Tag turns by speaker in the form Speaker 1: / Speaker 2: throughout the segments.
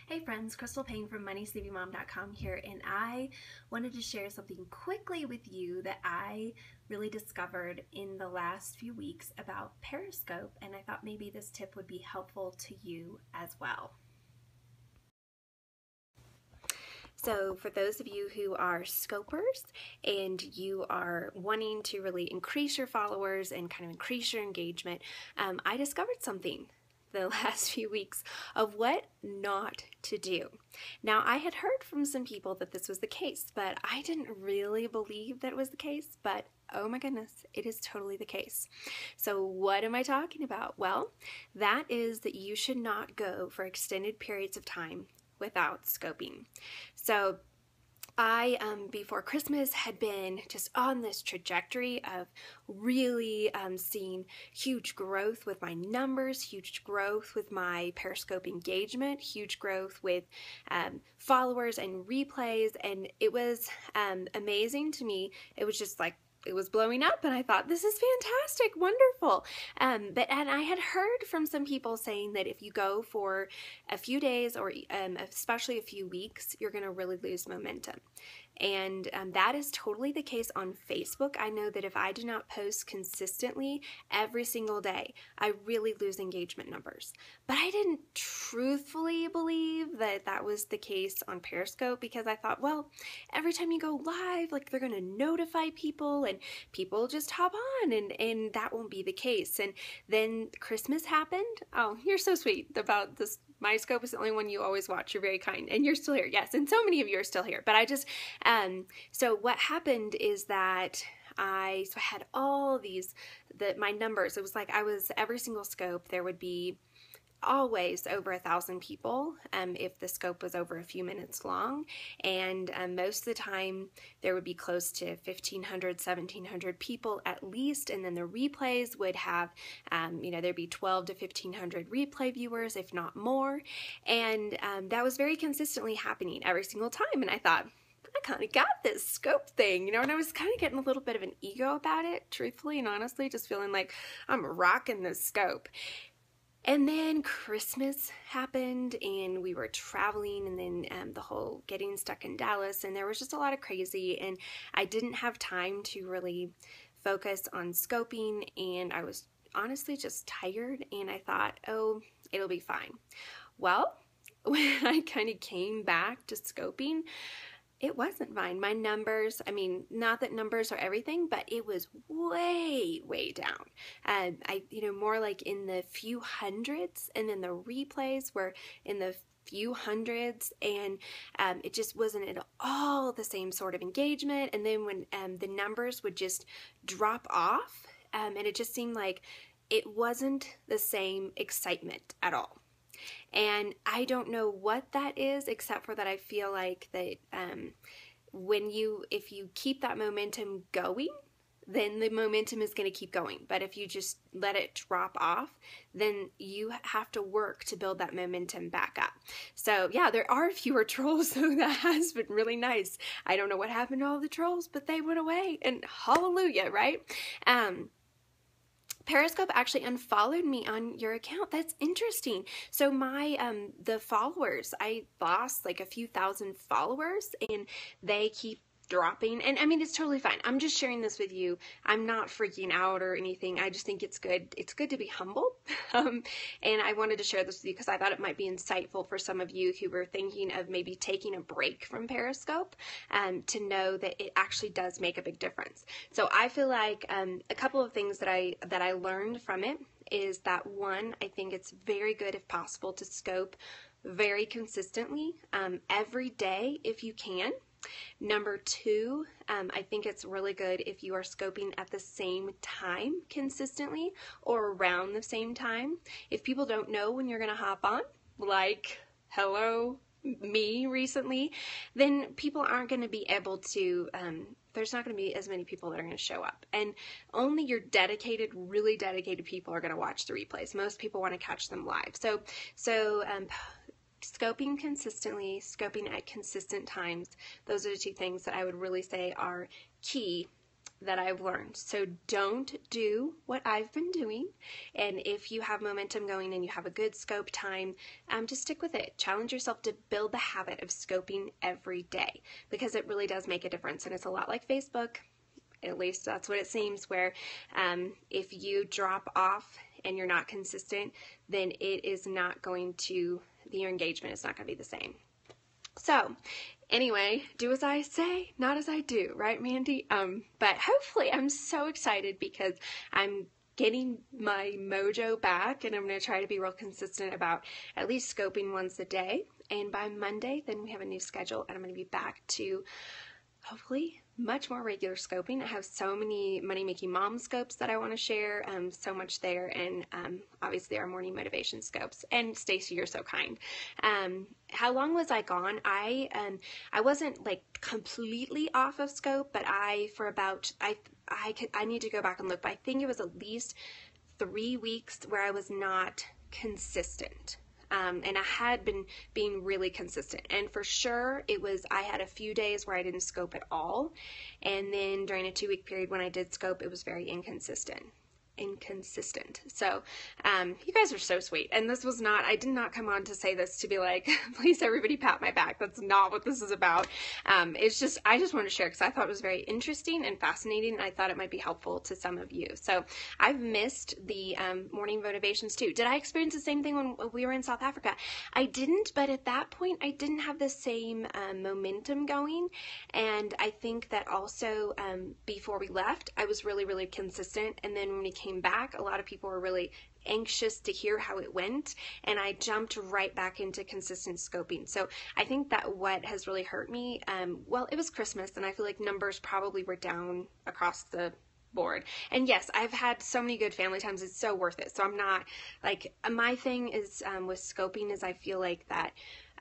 Speaker 1: Hey friends, Crystal Payne from MoneySavingMom.com here, and I wanted to share something quickly with you that I really discovered in the last few weeks about Periscope, and I thought maybe this tip would be helpful to you as well. So for those of you who are scopers and you are wanting to really increase your followers and kind of increase your engagement, I discovered something the last few weeks of what not to do. Now, I had heard from some people that this was the case, but I didn't really believe that it was the case, but oh my goodness, it is totally the case. So what am I talking about? Well, that is that you should not go for extended periods of time without scoping. So I, before Christmas, had been just on this trajectory of really seeing huge growth with my numbers, huge growth with my Periscope engagement, huge growth with followers and replays, and it was amazing to me. It was just like, it was blowing up, and I thought, this is fantastic, wonderful. And I had heard from some people saying that if you go for a few days or especially a few weeks, you're going to really lose momentum. And that is totally the case on Facebook. I know that if I do not post consistently every single day, I really lose engagement numbers. But I didn't truthfully believe that that was the case on Periscope, because I thought, well, every time you go live, like, they're going to notify people and people just hop on, and that won't be the case. And then Christmas happened. Oh, you're so sweet about this. My scope is the only one you always watch. You're very kind, and you're still here. Yes, and so many of you are still here. But I just, so what happened is that I had all these, my numbers. It was like every single scope, there would be always over 1,000 people if the scope was over a few minutes long, and most of the time there would be close to 1,500, 1,700 people at least, and then the replays would have, there'd be 12 to 1,500 replay viewers, if not more, and that was very consistently happening every single time, and I thought, I kind of got this scope thing, and I was kind of getting a little bit of an ego about it, truthfully and honestly, just feeling like I'm rocking this scope. And then Christmas happened, and we were traveling, and then the whole getting stuck in Dallas, and there was just a lot of crazy, and I didn't have time to really focus on scoping, and I was honestly just tired, and I thought, oh, it'll be fine. Well, when I kind of came back to scoping, it wasn't fine. My numbers, I mean, not that numbers are everything, but it was way, way down. More like in the few hundreds, and then the replays were in the few hundreds, and it just wasn't at all the same sort of engagement. And then when the numbers would just drop off, and it just seemed like it wasn't the same excitement at all. And I don't know what that is, except for that I feel like that if you keep that momentum going, then the momentum is going to keep going. But if you just let it drop off, then you have to work to build that momentum back up. So yeah, there are fewer trolls, so that has been really nice. I don't know what happened to all the trolls, but they went away, and hallelujah, right? Periscope actually unfollowed me on your account. That's interesting. So my the followers, I lost like a few thousand followers, and they keep dropping, and I mean, it's totally fine. I'm just sharing this with you. I'm not freaking out or anything. I just think it's good. It's good to be humble. And I wanted to share this with you because I thought it might be insightful for some of you who were thinking of maybe taking a break from Periscope, to know that it actually does make a big difference. So I feel like a couple of things that I learned from it is that, one, I think it's very good, if possible, to scope very consistently every day if you can. Number two, I think it's really good if you are scoping at the same time consistently, or around the same time. If people don't know when you're going to hop on, like, hello, me recently, then people aren't going to be able to, there's not going to be as many people that are going to show up. And only your dedicated, really dedicated people are going to watch the replays. Most people want to catch them live. So scoping consistently, scoping at consistent times, those are the two things that I would really say are key that I've learned. So don't do what I've been doing. And if you have momentum going and you have a good scope time, just stick with it. Challenge yourself to build the habit of scoping every day, because it really does make a difference. And it's a lot like Facebook, at least that's what it seems, where if you drop off and you're not consistent, then it is not going to, your engagement is not going to be the same. So anyway, do as I say, not as I do, right, Mandy? But hopefully I'm so excited because I'm getting my mojo back, and I'm going to try to be real consistent about at least scoping once a day. And by Monday, then we have a new schedule, and I'm going to be back to hopefully much more regular scoping. I have so many Money Making Mom scopes that I want to share, so much there, and obviously our morning motivation scopes. And Stacy, you're so kind. How long was I gone? I wasn't like completely off of scope, but I need to go back and look, but I think it was at least 3 weeks where I was not consistent. And I had been being really consistent, and for sure I had a few days where I didn't scope at all. And then during a 2-week period when I did scope, it was very inconsistent. So, you guys are so sweet. And this was not, I did not come on to say this to be like, please everybody pat my back. That's not what this is about. It's just, I just wanted to share because I thought it was very interesting and fascinating, and I thought it might be helpful to some of you. So I've missed the morning motivations too. Did I experience the same thing when we were in South Africa? I didn't, but at that point I didn't have the same momentum going. And I think that also before we left, I was really, really consistent. And then when we came back, a lot of people were really anxious to hear how it went, and I jumped right back into consistent scoping. So I think that what has really hurt me, well, it was Christmas, and I feel like numbers probably were down across the board. And yes, I've had so many good family times, it's so worth it. So I'm not like, my thing is with scoping is I feel like that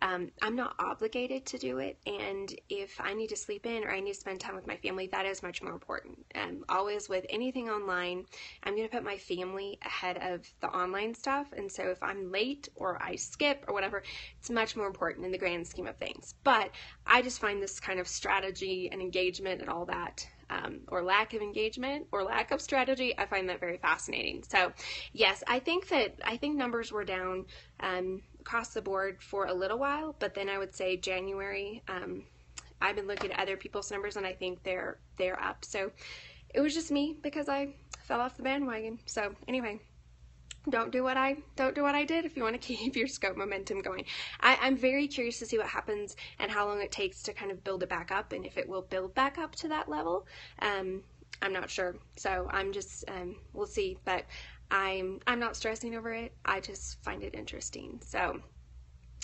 Speaker 1: I'm not obligated to do it, and if I need to sleep in or I need to spend time with my family, that is much more important. Always with anything online, I'm going to put my family ahead of the online stuff, and so if I'm late or I skip or whatever, it's much more important in the grand scheme of things. But I just find this kind of strategy and engagement and all that, or lack of engagement or lack of strategy, I find that very fascinating. So yes, I think numbers were down across the board for a little while, but then I would say January, I've been looking at other people's numbers and I think they're up. So it was just me because I fell off the bandwagon. So anyway, don't do what I did if you want to keep your scope momentum going. I'm very curious to see what happens and how long it takes to kind of build it back up, and if it will build back up to that level. I'm not sure. So I'm just, we'll see, but I'm not stressing over it. I just find it interesting. So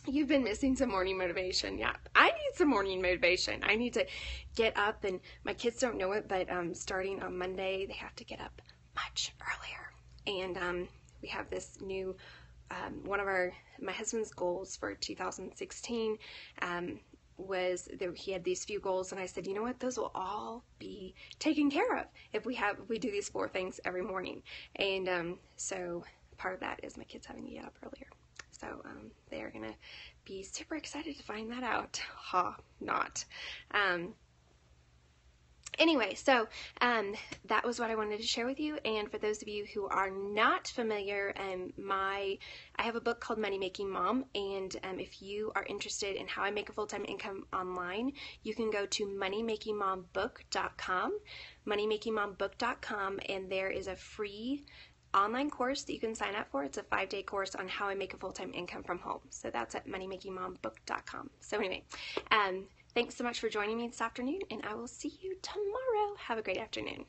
Speaker 1: you've been missing some morning motivation. Yeah, I need some morning motivation. I need to get up, and my kids don't know it, but starting on Monday, they have to get up much earlier. And we have this new, one of my husband's goals for 2016 was that he had these few goals, and I said, you know what, those will all be taken care of if we do these 4 things every morning. And so part of that is my kids having to get up earlier. So they are gonna be super excited to find that out. Not. Anyway, so that was what I wanted to share with you. And for those of you who are not familiar, I have a book called Money Making Mom, and if you are interested in how I make a full-time income online, you can go to MoneyMakingMomBook.com, MoneyMakingMomBook.com, and there is a free online course that you can sign up for. It's a 5-day course on how I make a full-time income from home. So that's at MoneyMakingMomBook.com. So anyway, thanks so much for joining me this afternoon, and I will see you tomorrow. Have a great afternoon.